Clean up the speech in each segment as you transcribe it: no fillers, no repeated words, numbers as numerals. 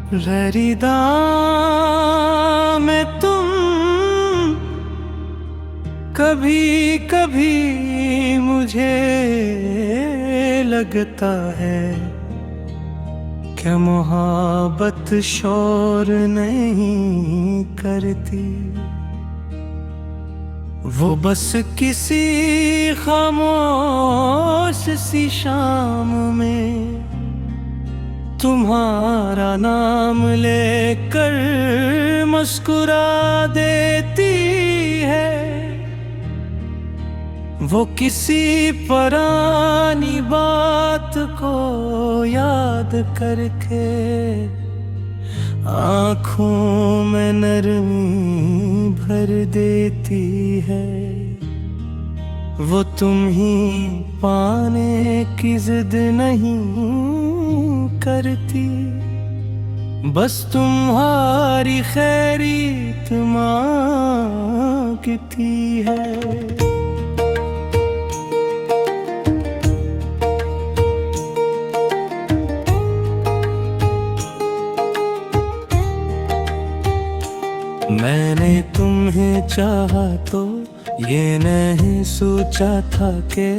लहरीदा में तुम कभी कभी मुझे लगता है क्या मोहब्बत शोर नहीं करती, वो बस किसी खामोश सी शाम में तुम्हारा नाम लेकर मुस्कुरा देती है। वो किसी पुरानी बात को याद करके आँखों में नरमी भर देती है। वो तुम ही पाने की जिद नहीं करती, बस तुम्हारी खैरियत मांगती है। मैंने तुम्हें चाहा तो ये नहीं सोचा था कि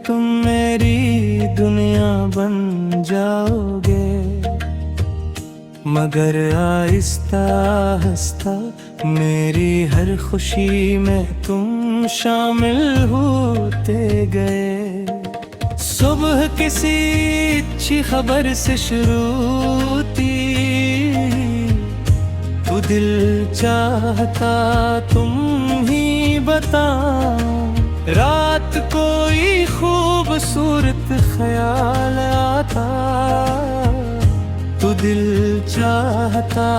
तुम मेरी दुनिया बन जाओगे, मगर आहिस्ता आहिस्ता मेरी हर खुशी में तुम शामिल होते गए। सुबह किसी अच्छी खबर से शुरू थी, तो दिल चाहता तुम ही बताओ। रात कोई खूबसूरत ख्याल आता, तो दिल चाहता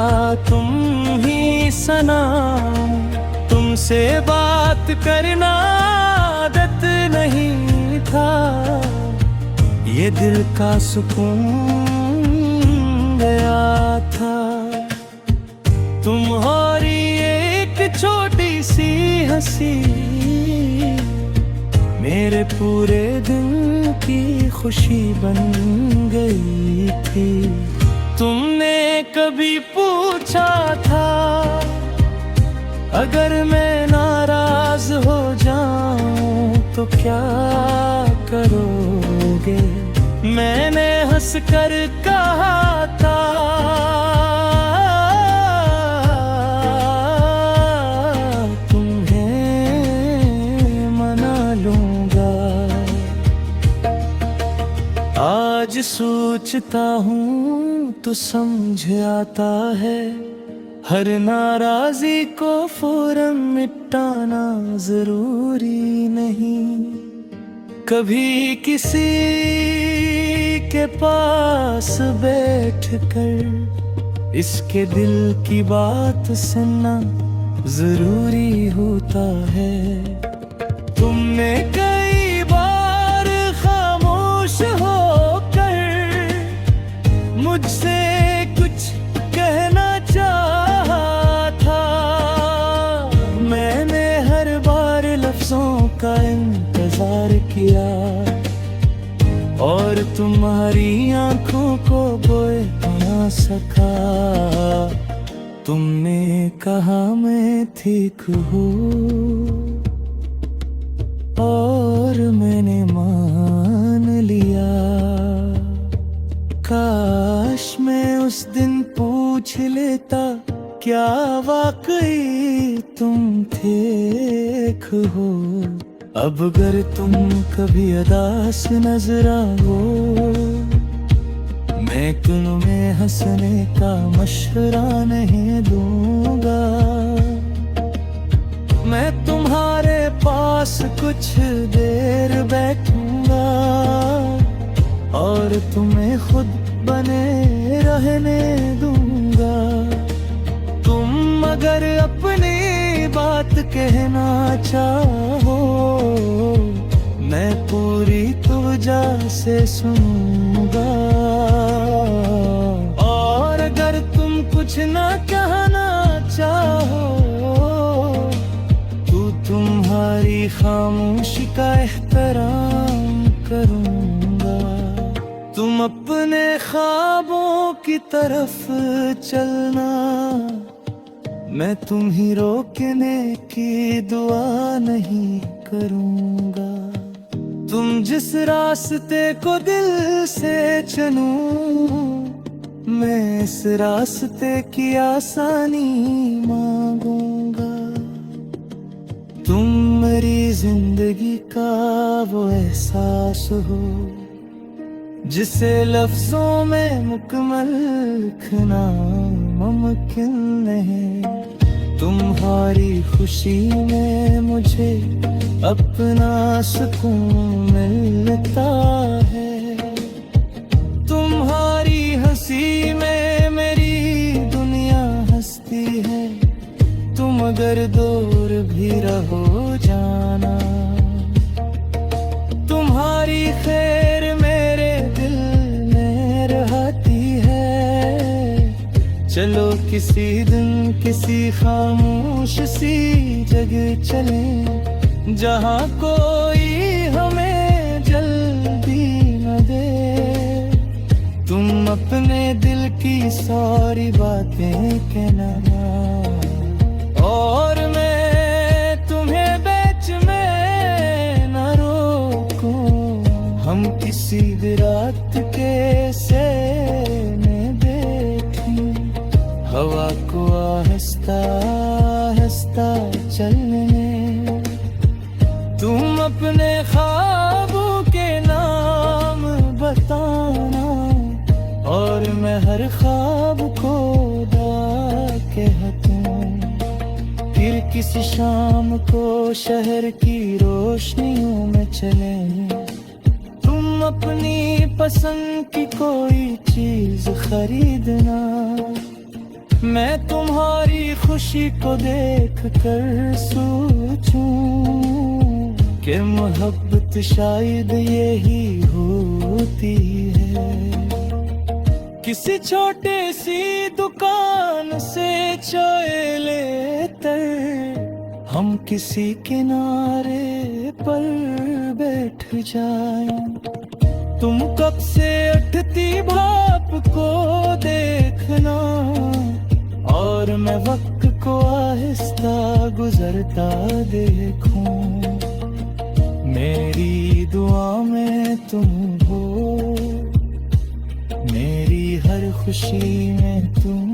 तुम ही सुनाओ। तुमसे बात करना आदत नहीं था, ये दिल का सुकून गया था। तुम्हारी एक छोटी सी हंसी मेरे पूरे दिन की खुशी बन गई थी। तुमने कभी पूछा था अगर मैं नाराज हो जाऊं तो क्या करोगे? मैंने हंसकर कहा था आज सोचता हूँ तो समझ आता है, हर नाराजी को फौरन मिटाना जरूरी नहीं। कभी किसी के पास बैठकर इसके दिल की बात सुनना जरूरी होता है। तुमने कई बार खामोश होकर मुझसे कुछ कहना चाहा था, मैंने हर बार लफ्जों का इंतजार किया और तुम्हारी आंखों को बोए ना सका। तुमने कहा मैं ठीक हूँ और मैंने मान लिया। काश मैं उस दिन पूछ लेता क्या वाकई तुम ठीक हो। अब अगर तुम कभी उदास नजर आओ, मैं तुम्हें हंसने का मशवरा नहीं दूंगा। मैं तुम्हारे पास कुछ देर बैठूंगा और तुम्हें खुद बने रहने दूंगा। तुम अगर अपनी बात कहना चाहो, मैं पूरी तवज्जो से सुनूंगा। और अगर तुम कुछ ना कहना चाहो तो तुम्हारी खामोशी का एहतराम करूंगा। तुम अपने ख्वाबों की तरफ चलना, मैं तुम ही रोकने की दुआ नहीं करूँगा। तुम जिस रास्ते को दिल से चुनूं, मैं इस रास्ते की आसानी मांगूंगा। तुम मेरी जिंदगी का वो एहसास हो जिसे लफ्जों में मुकम्मल लिखना मुमकिन नहीं। तुम्हारी खुशी में मुझे अपना सुकून मिलता है, तुम्हारी हंसी में मेरी दुनिया हंसती है। तुम अगर दूर भी रहो जाना, तुम्हारी खैर मेरे दिल में रहती है। चलो किसी दिन किसी खामोश सी जगह चलें, जहाँ कोई हमें जल्दी न दे। तुम अपने दिल की सारी बातें कहना, और मैं तुम्हें बीच में न रोकूं। हम किसी भी रात के सहने बैठें, हवा को आहिस्ता आहिस्ता चलने। तुम अपने ख्वाबों के नाम बताना, और मैं हर ख्वाब को कहता हूँ। फिर किसी शाम को शहर की रोशनियों में चले, तुम अपनी पसंद की कोई चीज खरीदना। मैं तुम्हारी खुशी को देख कर सोचूं कि मोहब्बत शायद यही होती है। किसी छोटे सी दुकान से चाय लेकर हम किसी किनारे पर बैठ जाएं। तुम कब से उठती भाप को देखना, और मैं वक्त को आहिस्ता गुजरता देखूं। मेरी दुआ में तुम हो, मेरी हर खुशी में तुम